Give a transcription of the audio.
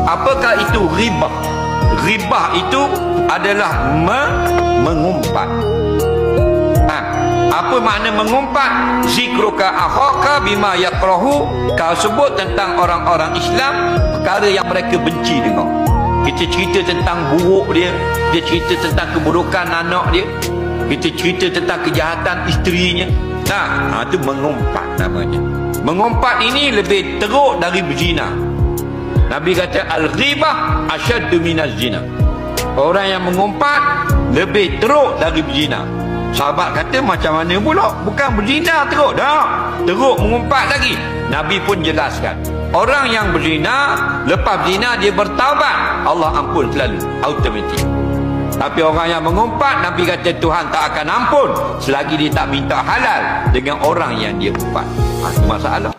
Apakah itu ribah? Ribah itu adalah mengumpat. Apa makna mengumpat? Zikruka akhaka bima yakrahu. Kau sebut tentang orang-orang Islam perkara yang mereka benci dengar. Kita cerita tentang buruk dia, dia cerita tentang keburukan anak dia, kita cerita tentang kejahatan isterinya. Itu mengumpat namanya. Mengumpat ini lebih teruk dari berzina. Nabi kata al-ghibah asyaddu minaz zina. Orang yang mengumpat lebih teruk dari berzina. Sahabat kata macam mana pula? Bukan berzina teruk dah, teruk mengumpat lagi. Nabi pun jelaskan, orang yang berzina, lepas berzina dia bertaubat, Allah ampun selalu, automatik. Tapi orang yang mengumpat, Nabi kata Tuhan tak akan ampun selagi dia tak minta halal dengan orang yang dia umpat. Itu masalah.